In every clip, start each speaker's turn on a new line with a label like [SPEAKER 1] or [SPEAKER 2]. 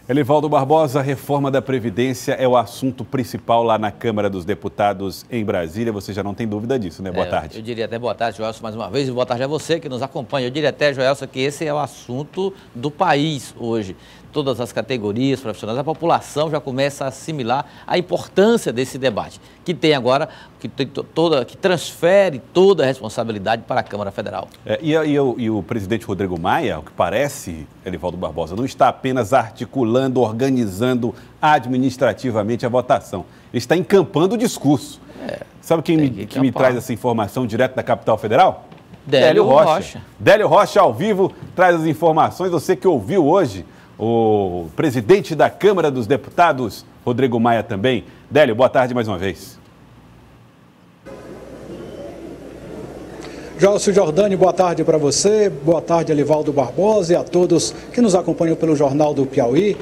[SPEAKER 1] Elivaldo Barbosa, a reforma da Previdência é o assunto principal lá na Câmara dos Deputados em Brasília. Você já não tem dúvida disso, né? Boa tarde.
[SPEAKER 2] Eu diria até boa tarde, Joelson, mais uma vez, e boa tarde a você que nos acompanha. Eu diria até, Joelson, que esse é o assunto do país hoje. Todas as categorias profissionais, a população já começa a assimilar a importância desse debate, que tem agora, que transfere toda a responsabilidade para a Câmara Federal.
[SPEAKER 1] E o presidente Rodrigo Maia, o que parece, Elivaldo Barbosa, não está apenas articulando, organizando administrativamente a votação. Ele está encampando o discurso. Sabe quem me traz essa informação direto da capital federal?
[SPEAKER 2] Délio Rocha.
[SPEAKER 1] Délio Rocha, ao vivo, traz as informações. Você que ouviu hoje o presidente da Câmara dos Deputados, Rodrigo Maia, também. Délio, boa tarde mais uma vez.
[SPEAKER 3] Joelson Jordani, boa tarde para você, boa tarde Elivaldo Barbosa e a todos que nos acompanham pelo Jornal do Piauí.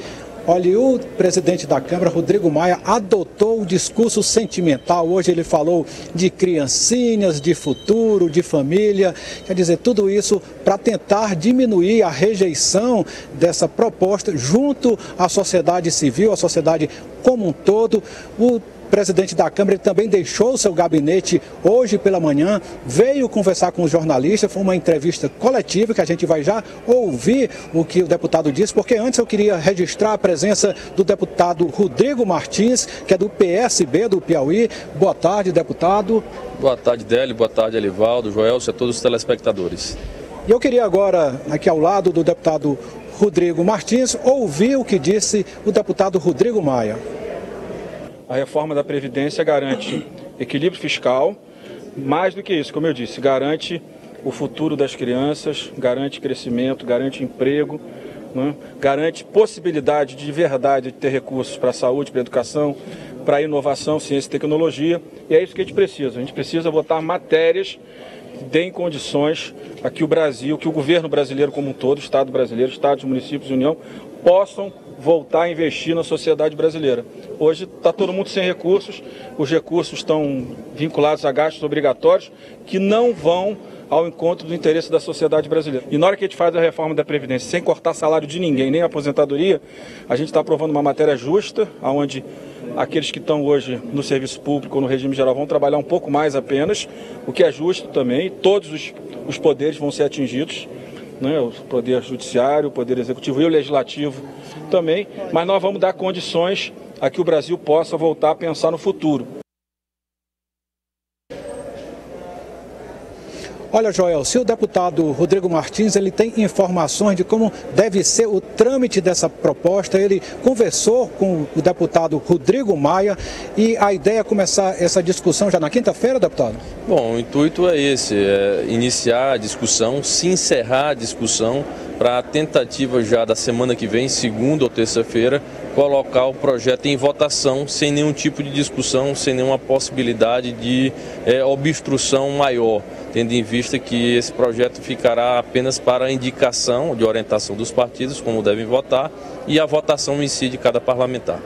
[SPEAKER 3] Olha, o presidente da Câmara, Rodrigo Maia, adotou o discurso sentimental. Hoje ele falou de criancinhas, de futuro, de família. Quer dizer, tudo isso para tentar diminuir a rejeição dessa proposta junto à sociedade civil, à sociedade como um todo. O presidente da Câmara ele também deixou o seu gabinete hoje pela manhã, veio conversar com os jornalistas, foi uma entrevista coletiva que a gente vai já ouvir o que o deputado disse, porque antes eu queria registrar a presença do deputado Rodrigo Martins, que é do PSB do Piauí. Boa tarde, deputado.
[SPEAKER 4] Boa tarde, Délio, boa tarde, Elivaldo, Joelson e a todos os telespectadores.
[SPEAKER 3] E eu queria agora, aqui ao lado do deputado Rodrigo Martins, ouvir o que disse o deputado Rodrigo Maia.
[SPEAKER 5] A reforma da Previdência garante equilíbrio fiscal, mais do que isso, como eu disse, garante o futuro das crianças, garante crescimento, garante emprego, né? Garante possibilidade de verdade de ter recursos para a saúde, para a educação, para a inovação, ciência e tecnologia, e é isso que a gente precisa. A gente precisa votar matérias que deem condições a que o Brasil, que o governo brasileiro como um todo, o Estado brasileiro, Estados, municípios e União, possam voltar a investir na sociedade brasileira. Hoje está todo mundo sem recursos, os recursos estão vinculados a gastos obrigatórios que não vão ao encontro do interesse da sociedade brasileira. E na hora que a gente faz a reforma da Previdência, sem cortar salário de ninguém, nem aposentadoria, a gente está aprovando uma matéria justa, onde aqueles que estão hoje no serviço público ou no regime geral vão trabalhar um pouco mais apenas, o que é justo também, todos os poderes vão ser atingidos, né, o poder judiciário, o poder executivo e o legislativo também, mas nós vamos dar condições a que o Brasil possa voltar a pensar no futuro.
[SPEAKER 3] Olha, Joel, se o deputado Rodrigo Martins ele tem informações de como deve ser o trâmite dessa proposta, ele conversou com o deputado Rodrigo Maia e a ideia é começar essa discussão já na quinta-feira, deputado?
[SPEAKER 4] Bom, o intuito é esse, iniciar a discussão, se encerrar a discussão para a tentativa já da semana que vem, segunda ou terça-feira, colocar o projeto em votação sem nenhum tipo de discussão, sem nenhuma possibilidade de obstrução maior, tendo em vista que esse projeto ficará apenas para a indicação de orientação dos partidos, como devem votar, e a votação em si de cada parlamentar.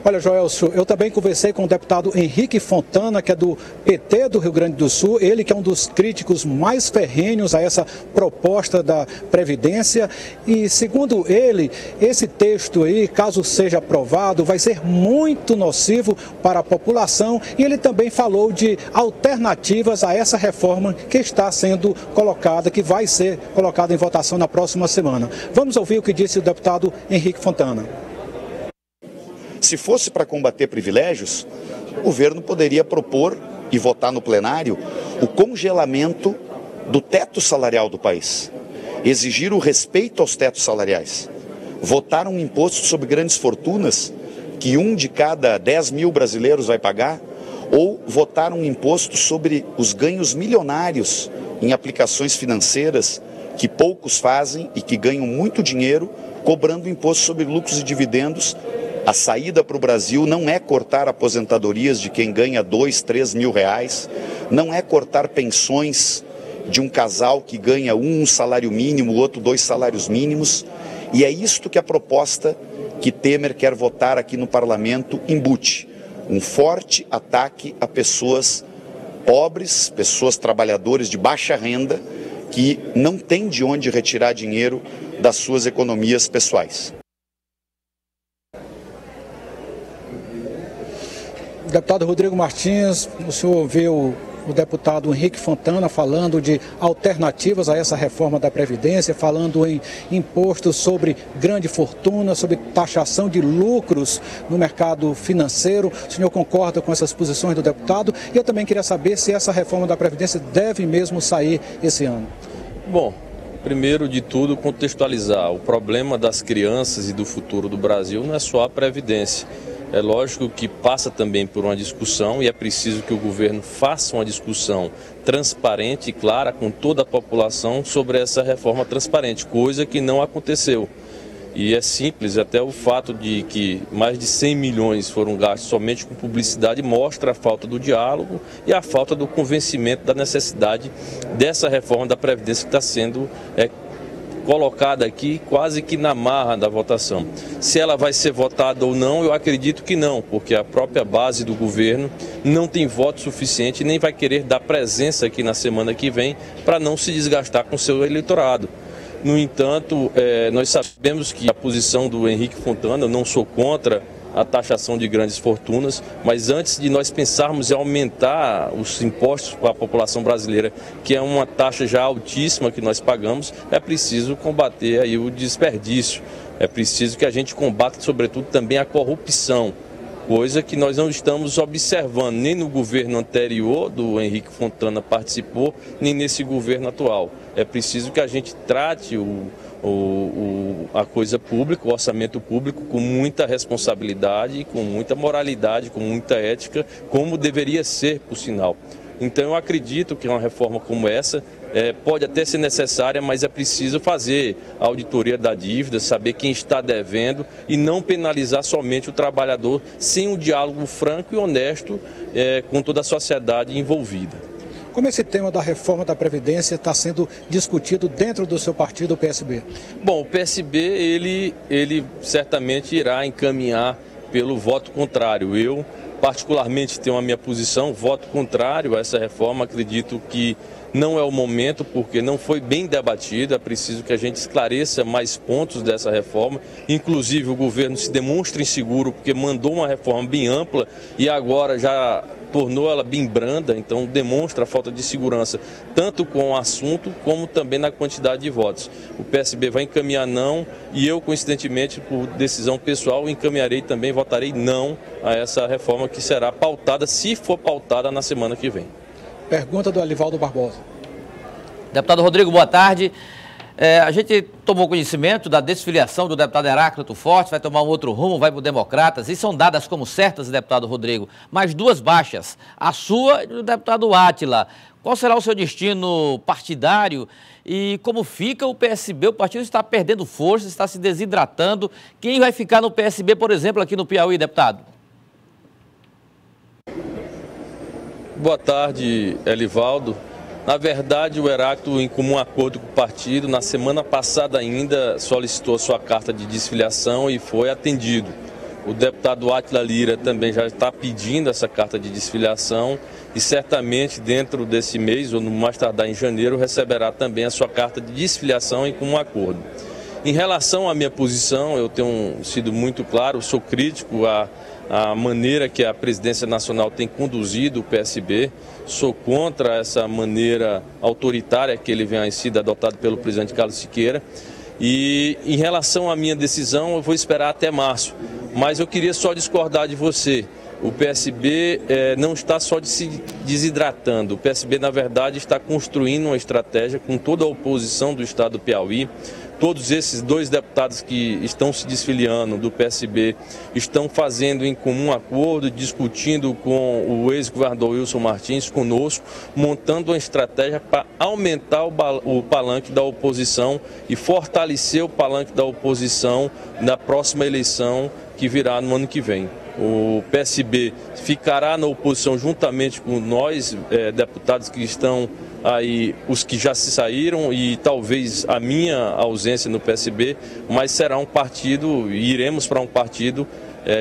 [SPEAKER 3] Olha, Joelson, eu também conversei com o deputado Henrique Fontana, que é do PT do Rio Grande do Sul, ele que é um dos críticos mais ferrenhos a essa proposta da Previdência e, segundo ele, esse texto aí, caso seja aprovado, vai ser muito nocivo para a população e ele também falou de alternativas a essa reforma que está sendo colocada, que vai ser colocada em votação na próxima semana. Vamos ouvir o que disse o deputado Henrique Fontana.
[SPEAKER 6] Se fosse para combater privilégios, o governo poderia propor e votar no plenário o congelamento do teto salarial do país, exigir o respeito aos tetos salariais, votar um imposto sobre grandes fortunas que 1 de cada 10 mil brasileiros vai pagar, ou votar um imposto sobre os ganhos milionários em aplicações financeiras que poucos fazem e que ganham muito dinheiro cobrando imposto sobre lucros e dividendos. A saída para o Brasil não é cortar aposentadorias de quem ganha 2, 3 mil reais, não é cortar pensões de um casal que ganha um salário mínimo, o outro 2 salários mínimos, e é isto que a proposta que Temer quer votar aqui no parlamento embute, um forte ataque a pessoas pobres, pessoas trabalhadoras de baixa renda, que não têm de onde retirar dinheiro das suas economias pessoais.
[SPEAKER 3] Deputado Rodrigo Martins, o senhor ouviu o deputado Henrique Fontana falando de alternativas a essa reforma da Previdência, falando em impostos sobre grande fortuna, sobre taxação de lucros no mercado financeiro. O senhor concorda com essas posições do deputado? E eu também queria saber se essa reforma da Previdência deve mesmo sair esse ano.
[SPEAKER 4] Bom, primeiro de tudo, contextualizar. O problema das crianças e do futuro do Brasil não é só a Previdência. É lógico que passa também por uma discussão e é preciso que o governo faça uma discussão transparente e clara com toda a população sobre essa reforma transparente, coisa que não aconteceu. E é simples, até o fato de que mais de 100 milhões foram gastos somente com publicidade mostra a falta do diálogo e a falta do convencimento da necessidade dessa reforma da Previdência que está sendo colocada aqui quase que na marra da votação. Se ela vai ser votada ou não, eu acredito que não, porque a própria base do governo não tem voto suficiente e nem vai querer dar presença aqui na semana que vem para não se desgastar com o seu eleitorado. No entanto, nós sabemos que a posição do Henrique Fontana, eu não sou contra a taxação de grandes fortunas, mas antes de nós pensarmos em aumentar os impostos para a população brasileira, que é uma taxa já altíssima que nós pagamos, é preciso combater aí o desperdício, é preciso que a gente combata, sobretudo, também a corrupção, coisa que nós não estamos observando, nem no governo anterior do Henrique Fontana participou, nem nesse governo atual. É preciso que a gente trate a coisa pública, o orçamento público, com muita responsabilidade, com muita moralidade, com muita ética, como deveria ser, por sinal. Então eu acredito que uma reforma como essa pode até ser necessária, mas é preciso fazer a auditoria da dívida, saber quem está devendo e não penalizar somente o trabalhador sem um diálogo franco e honesto com toda a sociedade envolvida.
[SPEAKER 3] Como esse tema da reforma da Previdência está sendo discutido dentro do seu partido, o PSB?
[SPEAKER 4] Bom, o PSB ele certamente irá encaminhar pelo voto contrário. Eu, particularmente, tenho a minha posição, voto contrário a essa reforma. Acredito que não é o momento, porque não foi bem debatida. É preciso que a gente esclareça mais pontos dessa reforma. Inclusive, o governo se demonstra inseguro, porque mandou uma reforma bem ampla e agora já tornou ela bem branda, então demonstra a falta de segurança, tanto com o assunto, como também na quantidade de votos. O PSB vai encaminhar não, e eu, coincidentemente, por decisão pessoal, encaminharei também, votarei não a essa reforma que será pautada, se for pautada, na semana que vem.
[SPEAKER 3] Pergunta do Alivaldo Barbosa.
[SPEAKER 2] Deputado Rodrigo, boa tarde. A gente tomou conhecimento da desfiliação do deputado Heráclito Fortes, vai tomar um outro rumo, vai para o Democratas, e são dadas como certas, deputado Rodrigo, mas duas baixas, a sua e do deputado Átila. Qual será o seu destino partidário e como fica o PSB? O partido está perdendo força, está se desidratando. Quem vai ficar no PSB, por exemplo, aqui no Piauí, deputado?
[SPEAKER 4] Boa tarde, Elivaldo. Na verdade, o Heráclito, em comum acordo com o partido, na semana passada ainda solicitou sua carta de desfiliação e foi atendido. O deputado Átila Lira também já está pedindo essa carta de desfiliação e certamente dentro desse mês, ou no mais tardar em janeiro, receberá também a sua carta de desfiliação em comum acordo. Em relação à minha posição, eu tenho sido muito claro, sou crítico à maneira que a presidência nacional tem conduzido o PSB, sou contra essa maneira autoritária que ele vem sido adotado pelo presidente Carlos Siqueira. E em relação à minha decisão, eu vou esperar até março. Mas eu queria só discordar de você. O PSB não está só se desidratando. O PSB, na verdade, está construindo uma estratégia com toda a oposição do estado do Piauí. Todos esses dois deputados que estão se desfiliando do PSB estão fazendo em comum acordo, discutindo com o ex-governador Wilson Martins, conosco, montando uma estratégia para aumentar o palanque da oposição e fortalecer o palanque da oposição na próxima eleição que virá no ano que vem. O PSB ficará na oposição juntamente com nós, deputados que estão aí, os que já se saíram e talvez a minha ausência no PSB, mas será um partido, iremos para um partido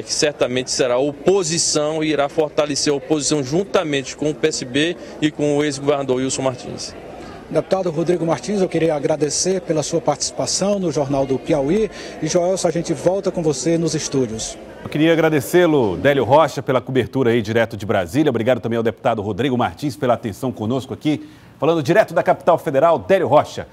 [SPEAKER 4] que certamente será oposição e irá fortalecer a oposição juntamente com o PSB e com o ex-governador Wilson Martins.
[SPEAKER 3] Deputado Rodrigo Martins, eu queria agradecer pela sua participação no Jornal do Piauí. E, Joelson, a gente volta com você nos estúdios.
[SPEAKER 1] Eu queria agradecê-lo, Délio Rocha, pela cobertura aí direto de Brasília. Obrigado também ao deputado Rodrigo Martins pela atenção conosco aqui. Falando direto da capital federal, Délio Rocha.